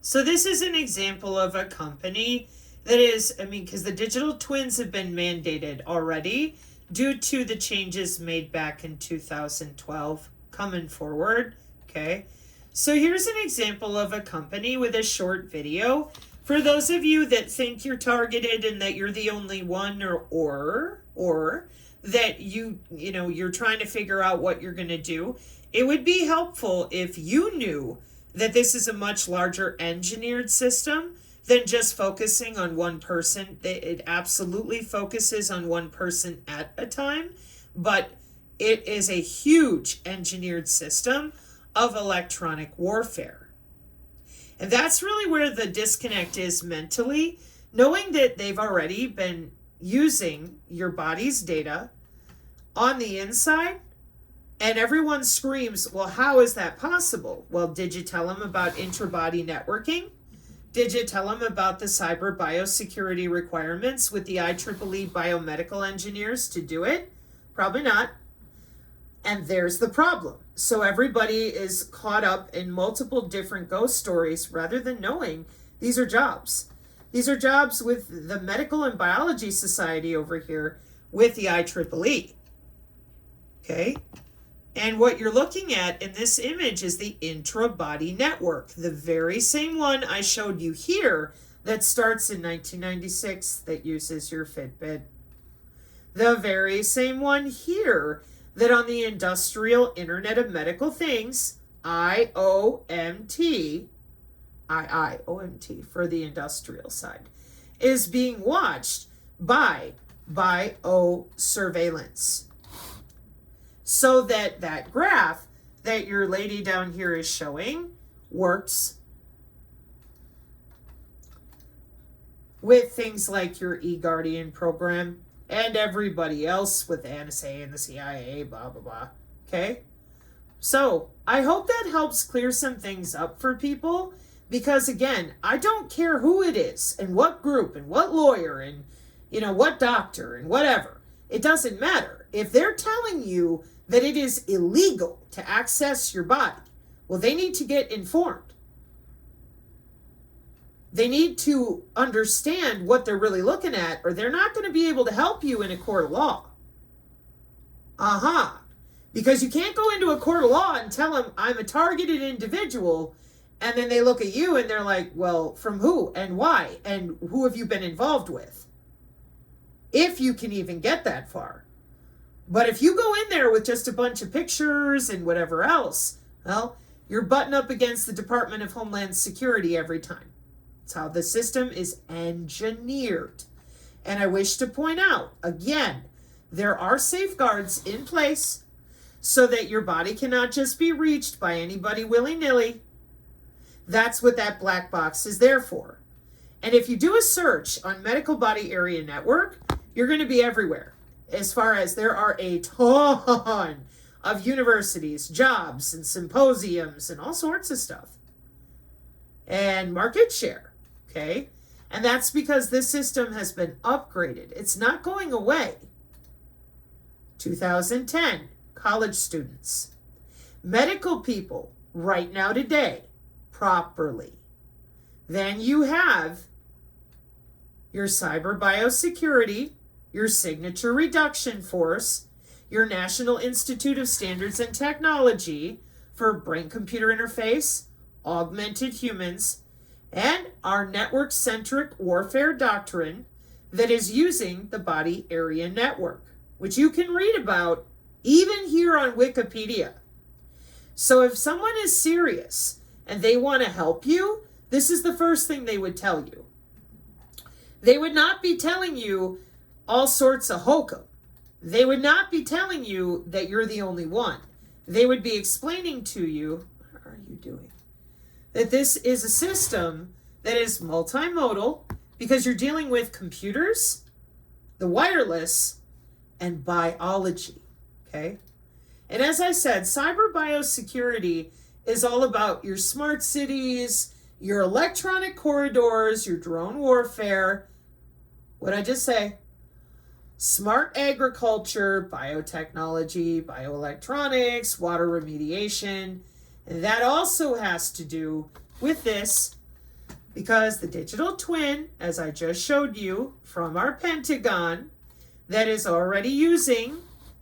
So this is an example of a company that is, because the digital twins have been mandated already due to the changes made back in 2012 coming forward. Okay. So here's an example of a company with a short video. For those of you that think you're targeted and that you're the only one, or that you're trying to figure out what you're going to do, it would be helpful if you knew that this is a much larger engineered system than just focusing on one person. It absolutely focuses on one person at a time, but it is a huge engineered system of electronic warfare. And that's really where the disconnect is mentally, knowing that they've already been using your body's data on the inside. And everyone screams, well, how is that possible? Well, did you tell them about intra-body networking? Did you tell them about the cyber biosecurity requirements with the IEEE biomedical engineers to do it? Probably not. And there's the problem. So everybody is caught up in multiple different ghost stories rather than knowing these are jobs. These are jobs with the Medical and Biology Society over here with the IEEE. Okay? And what you're looking at in this image is the intra-body network, the very same one I showed you here that starts in 1996 that uses your Fitbit. The very same one here that on the Industrial Internet of Medical Things, IOMT for the industrial side, is being watched by biosurveillance. So that graph that your lady down here is showing works with things like your eGuardian program and everybody else with the NSA and the CIA, blah, blah, blah. Okay? So I hope that helps clear some things up for people, because again, I don't care who it is and what group and what lawyer and what doctor and whatever. It doesn't matter. If they're telling you that it is illegal to access your body, well, they need to get informed. They need to understand what they're really looking at, or they're not going to be able to help you in a court of law. Because you can't go into a court of law and tell them I'm a targeted individual, and then they look at you and they're like, well, from who and why and who have you been involved with? If you can even get that far. But if you go in there with just a bunch of pictures and whatever else, well, you're butting up against the Department of Homeland Security every time. It's how the system is engineered. And I wish to point out, again, there are safeguards in place so that your body cannot just be reached by anybody willy-nilly. That's what that black box is there for. And if you do a search on Medical Body Area Network, you're going to be everywhere. As far as there are a ton of universities, jobs, and symposiums, and all sorts of stuff. And market share, okay? And that's because this system has been upgraded. It's not going away. 2010, college students. Medical people, right now today, properly. Then you have your cyber biosecurity, your signature reduction force, your National Institute of Standards and Technology for brain-computer interface, augmented humans, and our network-centric warfare doctrine that is using the body area network, which you can read about even here on Wikipedia. So if someone is serious and they want to help you, this is the first thing they would tell you. They would not be telling you all sorts of hokum. They would not be telling you that you're the only one. They would be explaining to you, what are you doing? That this is a system that is multimodal because you're dealing with computers, the wireless, and biology, okay? And as I said, cyber biosecurity is all about your smart cities, your electronic corridors, your drone warfare. What'd I just say? Smart agriculture, biotechnology, bioelectronics, water remediation. And that also has to do with this Because the digital twin, as I just showed you from our Pentagon, that is already using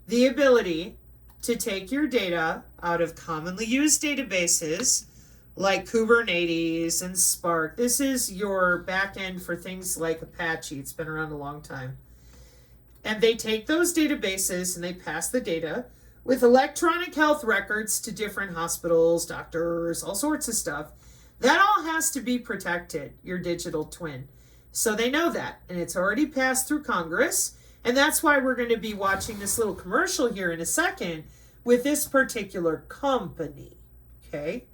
the ability to take your data out of commonly used databases like Kubernetes and Spark. This is your backend for things like Apache. It's been around a long time. And they take those databases and they pass the data with electronic health records to different hospitals, doctors, all sorts of stuff. That all has to be protected, your digital twin. So they know that, and it's already passed through Congress. And that's why we're going to be watching this little commercial here in a second with this particular company, okay?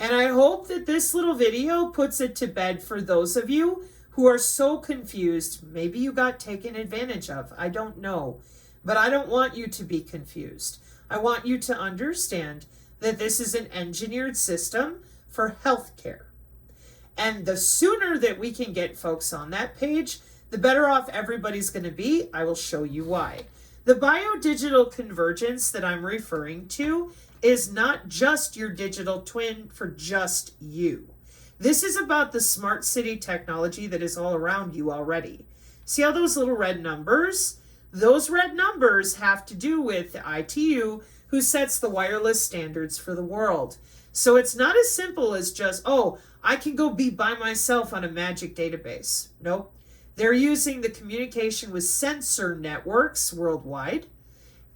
And I hope that this little video puts it to bed for those of you who are so confused. Maybe you got taken advantage of. I don't know. But I don't want you to be confused. I want you to understand that this is an engineered system for healthcare. And the sooner that we can get folks on that page, the better off everybody's going to be. I will show you why. The biodigital convergence that I'm referring to is not just your digital twin for just you. This is about the smart city technology that is all around you already. See how those little red numbers? Those red numbers have to do with the ITU, who sets the wireless standards for the world. So it's not as simple as just, oh, I can go be by myself on a magic database. Nope. They're using the communication with sensor networks worldwide,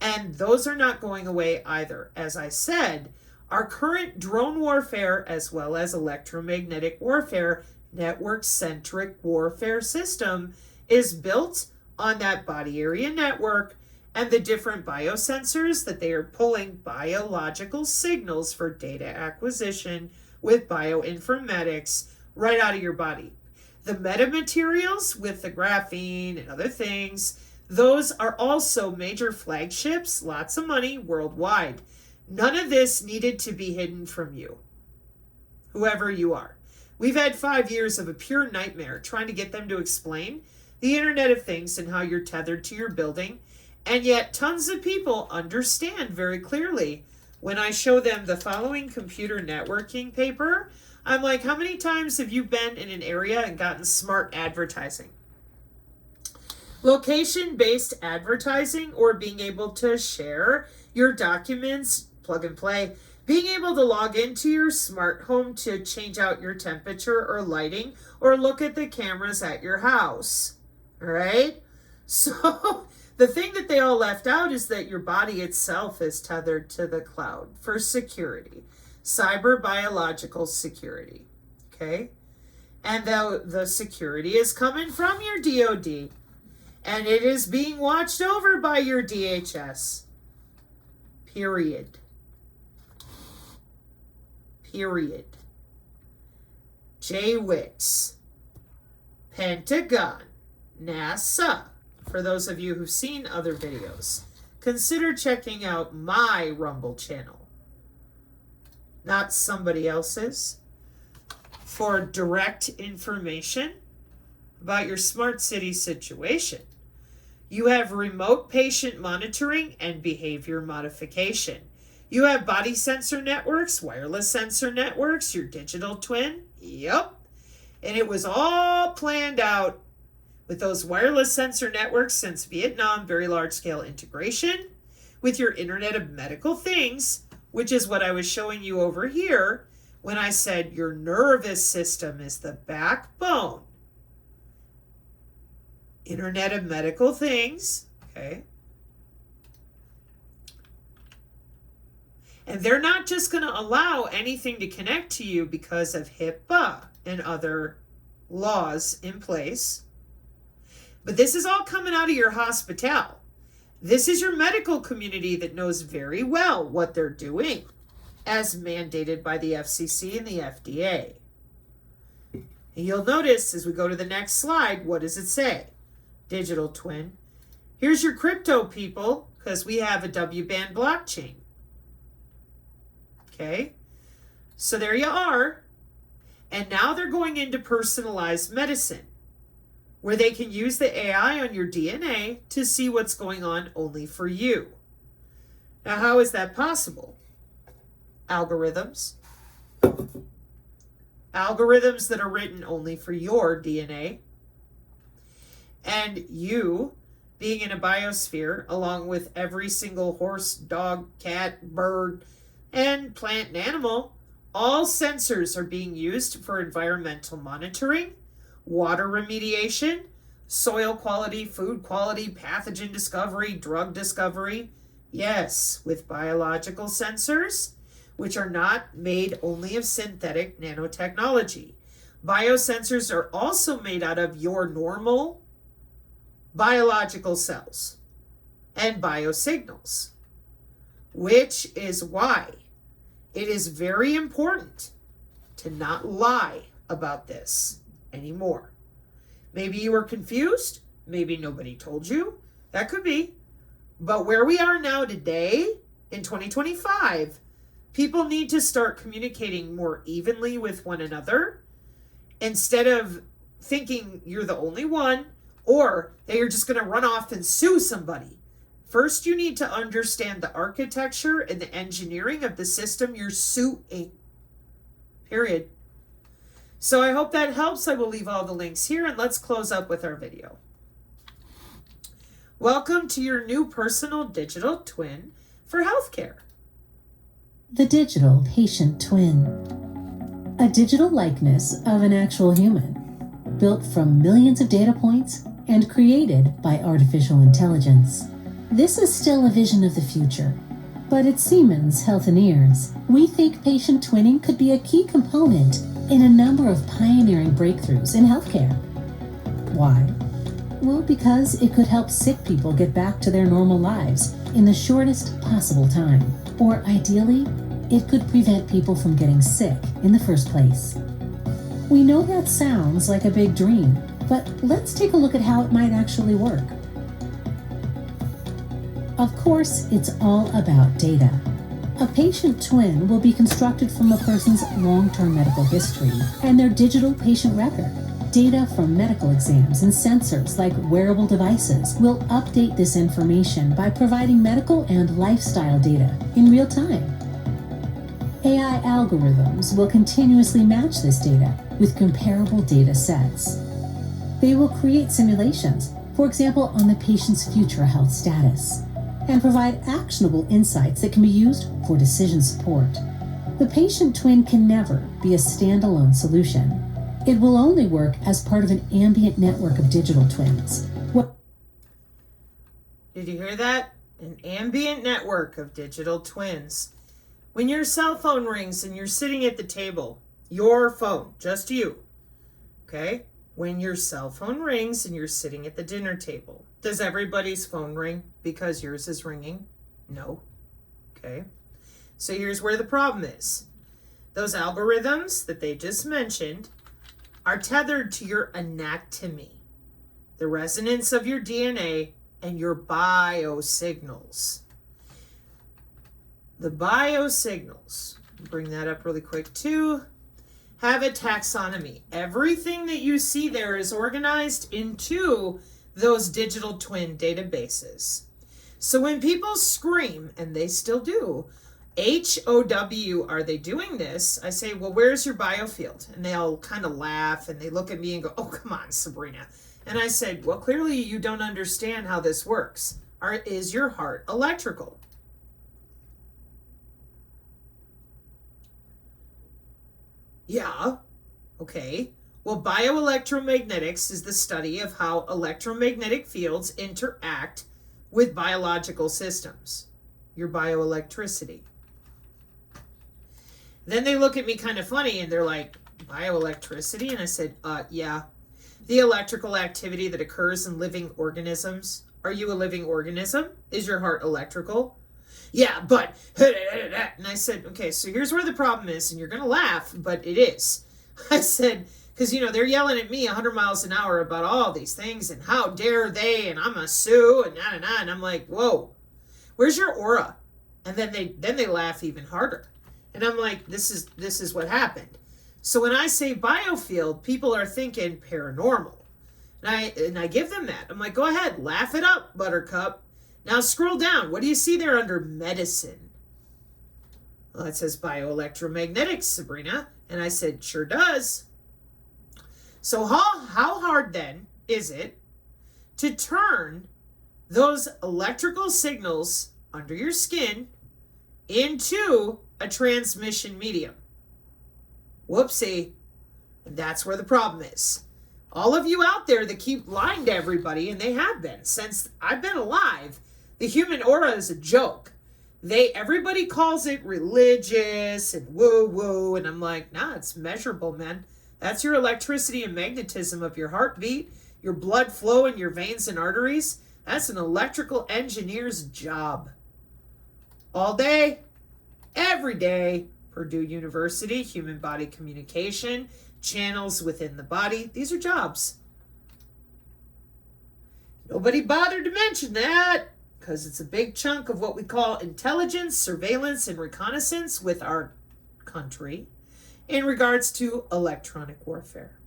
and those are not going away either. As I said, our current drone warfare, as well as electromagnetic warfare, network-centric warfare system is built on that body area network and the different biosensors that they are pulling biological signals for data acquisition with bioinformatics right out of your body. The metamaterials with the graphene and other things, those are also major flagships, lots of money worldwide. None of this needed to be hidden from you, whoever you are. We've had 5 years of a pure nightmare trying to get them to explain the Internet of Things and how you're tethered to your building. And yet tons of people understand very clearly when I show them the following computer networking paper. I'm like, how many times have you been in an area and gotten smart advertising? Location-based advertising, or being able to share your documents, plug and play, being able to log into your smart home to change out your temperature or lighting, or look at the cameras at your house. All right? So the thing that they all left out is that your body itself is tethered to the cloud for security, cyber biological security, okay? And the security is coming from your DoD, and it is being watched over by your DHS, period. Period. JWICS, Pentagon, NASA. For those of you who've seen other videos, consider checking out my Rumble channel, not somebody else's, for direct information about your smart city situation. You have remote patient monitoring and behavior modification. You have body sensor networks, wireless sensor networks, your digital twin. Yep. And it was all planned out with those wireless sensor networks since Vietnam, very large scale integration with your Internet of Medical Things, which is what I was showing you over here when I said your nervous system is the backbone. Internet of Medical Things, okay? And they're not just going to allow anything to connect to you because of HIPAA and other laws in place. But this is all coming out of your hospital. This is your medical community that knows very well what they're doing, as mandated by the FCC and the FDA. And you'll notice as we go to the next slide, what does it say? Digital twin. Here's your crypto people, because we have a W-band blockchain. Okay, so there you are. And now they're going into personalized medicine, where they can use the AI on your DNA to see what's going on only for you. Now, how is that possible? Algorithms. algorithms that are written only for your DNA, and you being in a biosphere along with every single horse, dog, cat, bird, and plant and animal. All sensors are being used for environmental monitoring, water remediation, soil quality, food quality, pathogen discovery, drug discovery. Yes, with biological sensors, which are not made only of synthetic nanotechnology. Biosensors are also made out of your normal biological cells and biosignals, which is why it is very important to not lie about this anymore. Maybe you were confused. Maybe nobody told you. That could be. But where we are now today, in 2025, people need to start communicating more evenly with one another instead of thinking you're the only one or that you're just going to run off and sue somebody. First, you need to understand the architecture and the engineering of the system you're suing. Period. So I hope that helps. I will leave all the links here, and let's close up with our video. Welcome to your new personal digital twin for healthcare. The digital patient twin. A digital likeness of an actual human, built from millions of data points and created by artificial intelligence. This is still a vision of the future, but at Siemens Healthineers, we think patient twinning could be a key component in a number of pioneering breakthroughs in healthcare. Why? Well, because it could help sick people get back to their normal lives in the shortest possible time. Or ideally, it could prevent people from getting sick in the first place. We know that sounds like a big dream, but let's take a look at how it might actually work. Of course, it's all about data. A patient twin will be constructed from a person's long-term medical history and their digital patient record. Data from medical exams and sensors like wearable devices will update this information by providing medical and lifestyle data in real time. AI algorithms will continuously match this data with comparable data sets. They will create simulations, for example, on the patient's future health status, and provide actionable insights that can be used for decision support. The patient twin can never be a standalone solution. It will only work as part of an ambient network of digital twins. Did you hear that? An ambient network of digital twins. When your cell phone rings and you're sitting at the table, your phone, just you, okay? When your cell phone rings and you're sitting at the dinner table, does everybody's phone ring because yours is ringing? No. Okay. So here's where the problem is. Those algorithms that they just mentioned are tethered to your anatomy, the resonance of your DNA, and your biosignals. The biosignals, bring that up really quick too, have a taxonomy. Everything that you see there is organized into those digital twin databases. So when people scream, and they still do, HOW, are they doing this? I say, well, where's your biofield? And they all kind of laugh and they look at me and go, oh, come on, Sabrina. And I said, well, clearly you don't understand how this works. Is your heart electrical? Yeah. Okay. Well, bioelectromagnetics is the study of how electromagnetic fields interact with biological systems, your bioelectricity. Then they look at me kind of funny and they're like, bioelectricity? And I said, yeah. The electrical activity that occurs in living organisms. Are you a living organism? Is your heart electrical? Yeah, but, and I said, okay, so here's where the problem is, and you're going to laugh, but it is. I said, because, they're yelling at me 100 miles an hour about all these things, and how dare they, and I'm a sue, and and I'm like, whoa, where's your aura? And then they laugh even harder. And I'm like, this is what happened. So when I say biofield, people are thinking paranormal. And I give them that. I'm like, go ahead, laugh it up, Buttercup. Now scroll down. What do you see there under medicine? Well, it says bioelectromagnetics, Sabrina. And I said, sure does. So how hard then is it to turn those electrical signals under your skin into a transmission medium? Whoopsie. And that's where the problem is. All of you out there that keep lying to everybody, and they have been since I've been alive, the human aura is a joke. Everybody calls it religious and woo-woo, and I'm like, nah, it's measurable, man. That's your electricity and magnetism of your heartbeat, your blood flow in your veins and arteries. That's an electrical engineer's job. All day, every day. Purdue University, human body communication, channels within the body. These are jobs. Nobody bothered to mention that because it's a big chunk of what we call intelligence, surveillance, and reconnaissance with our country in regards to electronic warfare.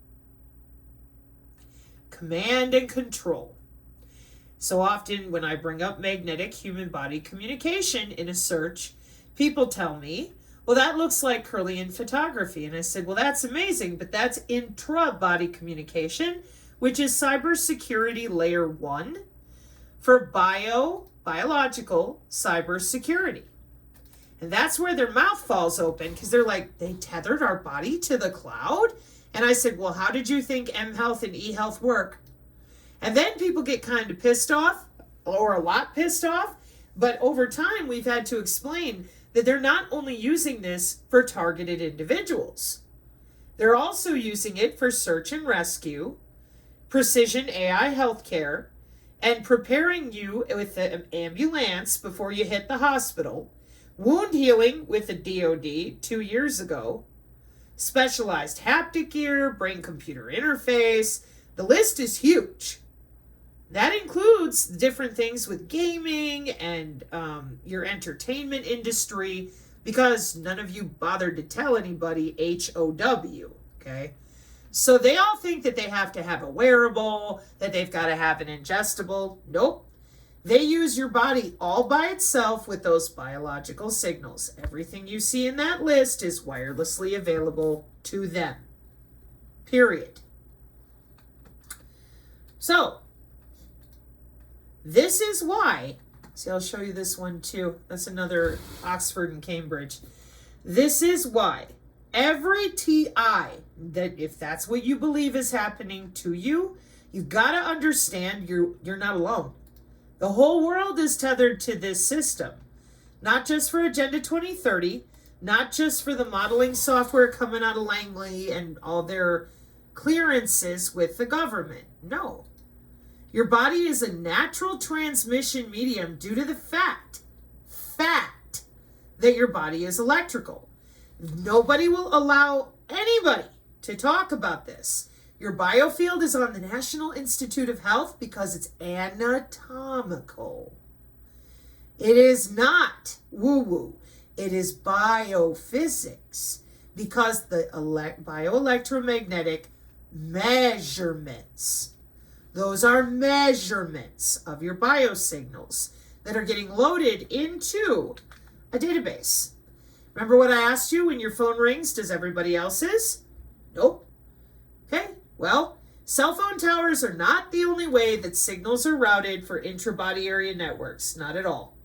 Command and control. So often when I bring up magnetic human body communication in a search, people tell me, well, that looks like Kirlian photography. And I said, well, that's amazing, but that's intra-body communication, which is cybersecurity layer 1 for biological cybersecurity. And that's where their mouth falls open because they're like, they tethered our body to the cloud? And I said, well, how did you think mHealth and eHealth work? And then people get kind of pissed off, or a lot pissed off. But over time, we've had to explain that they're not only using this for targeted individuals, they're also using it for search and rescue, precision AI healthcare, and preparing you with an ambulance before you hit the hospital, wound healing with the DoD 2 years ago, specialized haptic gear, brain-computer interface. The list is huge. That includes different things with gaming and your entertainment industry, because none of you bothered to tell anybody HOW, okay? So they all think that they have to have a wearable, that they've got to have an ingestible. Nope. They use your body all by itself with those biological signals. Everything you see in that list is wirelessly available to them. Period. So, this is why, see, I'll show you this one too. That's another Oxford and Cambridge. This is why every TI, that if that's what you believe is happening to you, you've got to understand you're not alone. The whole world is tethered to this system. Not just for Agenda 2030, not just for the modeling software coming out of Langley and all their clearances with the government. No. Your body is a natural transmission medium due to the fact that your body is electrical. Nobody will allow anybody to talk about this. Your biofield is on the National Institute of Health because it's anatomical. It is not woo-woo. It is biophysics because the bioelectromagnetic measurements, those are measurements of your biosignals that are getting loaded into a database. Remember what I asked you when your phone rings, does everybody else's? Nope. Okay, well, cell phone towers are not the only way that signals are routed for intra-body area networks. Not at all.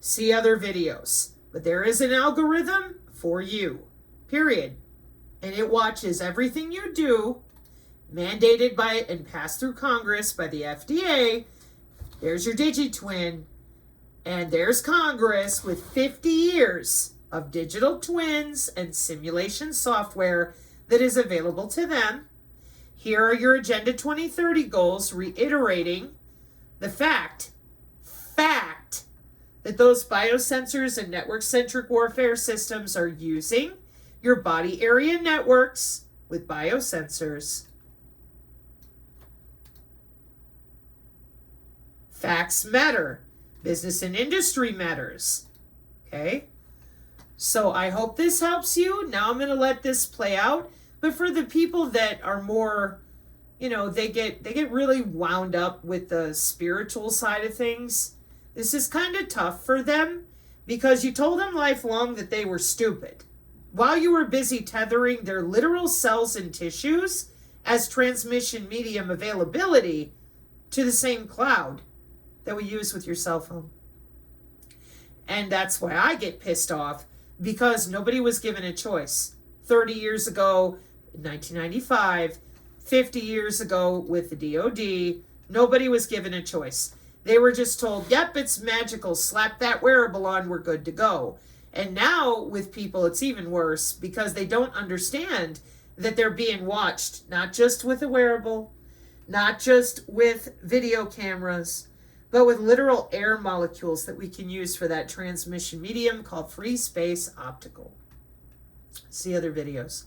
See other videos. But there is an algorithm for you. Period. And it watches everything you do, mandated by and passed through Congress by the FDA. There's your DigiTwin. And there's Congress with 50 years of digital twins and simulation software that is available to them. Here are your Agenda 2030 goals, reiterating the fact that those biosensors and network-centric warfare systems are using your body area networks with biosensors. Facts matter. Business and industry matters. Okay? So I hope this helps you. Now I'm going to let this play out. But for the people that are more, they get really wound up with the spiritual side of things, this is kind of tough for them because you told them lifelong that they were stupid. while you were busy tethering their literal cells and tissues as transmission medium availability to the same cloud that we use with your cell phone. And that's why I get pissed off, because nobody was given a choice. 30 years ago, in 1995, 50 years ago with the DOD, nobody was given a choice. They were just told, yep, it's magical, slap that wearable on, we're good to go. And now with people, it's even worse, because they don't understand that they're being watched, not just with a wearable, not just with video cameras, but with literal air molecules that we can use for that transmission medium called free space optical. See other videos.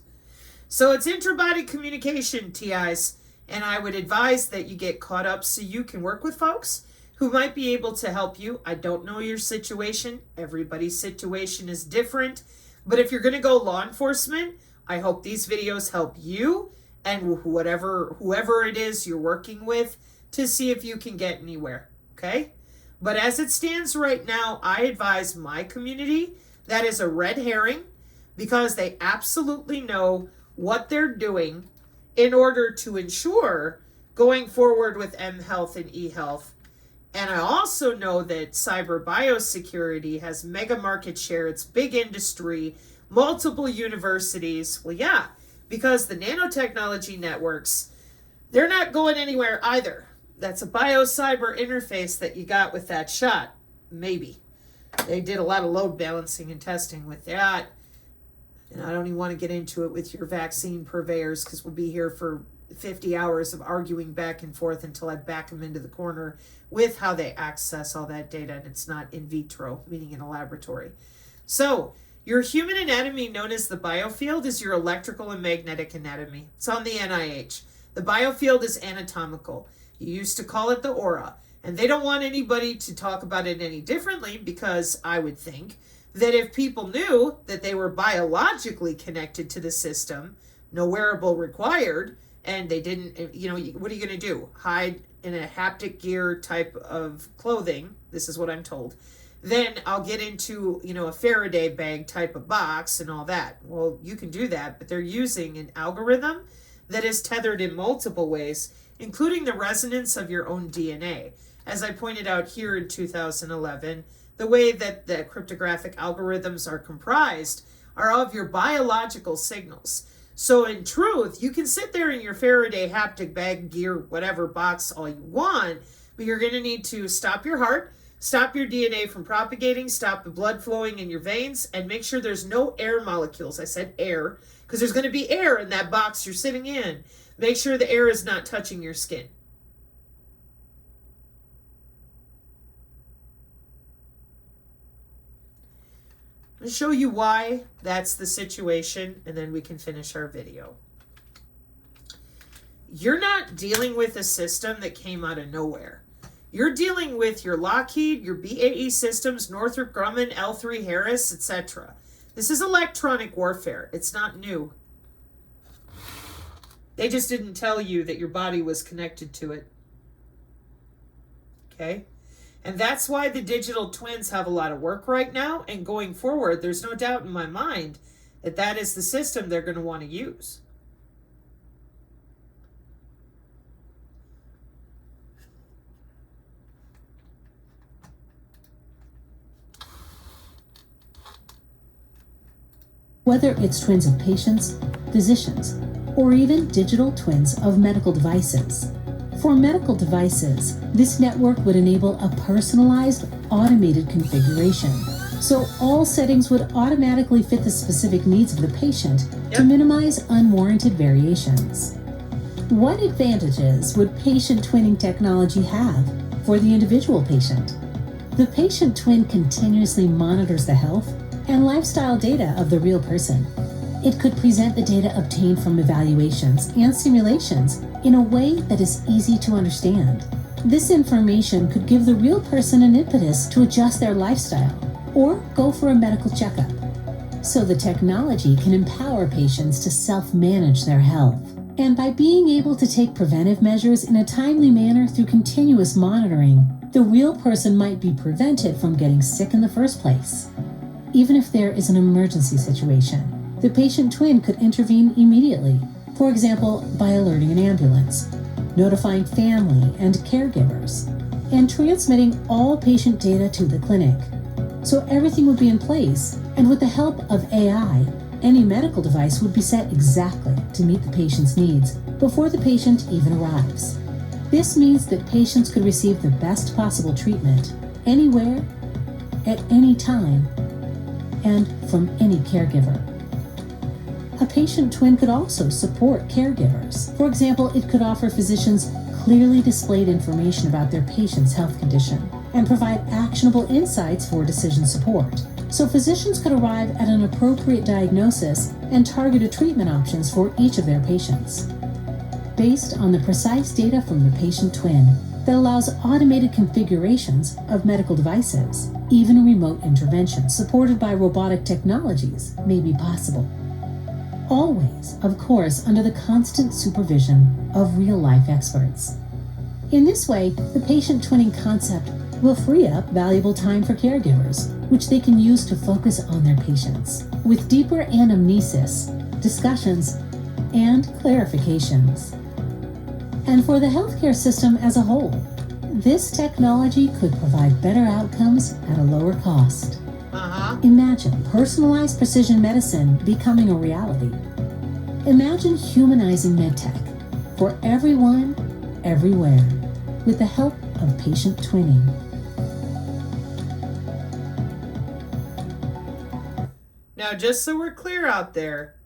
So it's intra-body communication, TIs, and I would advise that you get caught up so you can work with folks who might be able to help you. I don't know your situation. Everybody's situation is different. But if you're going to go law enforcement, I hope these videos help you and whoever it is you're working with to see if you can get anywhere. Okay? But as it stands right now, I advise my community that is a red herring, because they absolutely know what they're doing in order to ensure going forward with mHealth and eHealth. And I also know that cyber biosecurity has mega market share. It's big industry, multiple universities. Well, yeah, because the nanotechnology networks, they're not going anywhere either. That's a bio-cyber interface that you got with that shot. Maybe. They did a lot of load balancing and testing with that. And I don't even want to get into it with your vaccine purveyors, because we'll be here for 50 hours of arguing back and forth until I back them into the corner with how they access all that data. And it's not in vitro, meaning in a laboratory. So your human anatomy, known as the biofield, is your electrical and magnetic anatomy. It's on the NIH. The biofield is anatomical. You used to call it the aura. And they don't want anybody to talk about it any differently, because I would think that if people knew that they were biologically connected to the system, no wearable required, and they didn't, what are you going to do? Hide in a haptic gear type of clothing? This is what I'm told. Then I'll get into, a Faraday bag type of box and all that. Well, you can do that, but they're using an algorithm that is tethered in multiple ways, including the resonance of your own DNA. As I pointed out here in 2011, the way that the cryptographic algorithms are comprised are of your biological signals. So in truth, you can sit there in your Faraday haptic bag gear, whatever box all you want, but you're going to need to stop your heart, stop your DNA from propagating, stop the blood flowing in your veins, and make sure there's no air molecules. I said air, because there's going to be air in that box you're sitting in. Make sure the air is not touching your skin. I'll show you why that's the situation, and then we can finish our video. You're not dealing with a system that came out of nowhere. You're dealing with your Lockheed, your BAE Systems, Northrop Grumman, L3 Harris, etc. This is electronic warfare. It's not new. They just didn't tell you that your body was connected to it. Okay? And that's why the digital twins have a lot of work right now. And going forward, there's no doubt in my mind that that is the system they're going to want to use. Whether it's twins of patients, physicians, or even digital twins of medical devices. For medical devices, this network would enable a personalized, automated configuration. So all settings would automatically fit the specific needs of the patient to minimize unwarranted variations. What advantages would patient twinning technology have for the individual patient? The patient twin continuously monitors the health and lifestyle data of the real person. It could present the data obtained from evaluations and simulations in a way that is easy to understand. This information could give the real person an impetus to adjust their lifestyle or go for a medical checkup. So the technology can empower patients to self-manage their health. And by being able to take preventive measures in a timely manner through continuous monitoring, the real person might be prevented from getting sick in the first place. Even if there is an emergency situation, the patient twin could intervene immediately, for example, by alerting an ambulance, notifying family and caregivers, and transmitting all patient data to the clinic. So everything would be in place, and with the help of AI, any medical device would be set exactly to meet the patient's needs before the patient even arrives. This means that patients could receive the best possible treatment anywhere, at any time, and from any caregiver. A patient twin could also support caregivers. For example, it could offer physicians clearly displayed information about their patient's health condition and provide actionable insights for decision support. So physicians could arrive at an appropriate diagnosis and targeted treatment options for each of their patients, based on the precise data from the patient twin that allows automated configurations of medical devices. Even remote intervention supported by robotic technologies may be possible. Always, of course, under the constant supervision of real-life experts. In this way, the patient twinning concept will free up valuable time for caregivers, which they can use to focus on their patients, with deeper anamnesis, discussions, and clarifications. And for the healthcare system as a whole, this technology could provide better outcomes at a lower cost. Imagine personalized precision medicine becoming a reality. Imagine humanizing medtech for everyone, everywhere, with the help of patient twinning. Now, just so we're clear out there,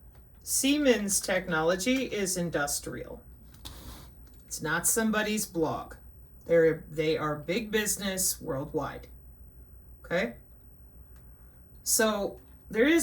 Siemens technology is industrial. It's not somebody's blog. They are big business worldwide. Okay? So there is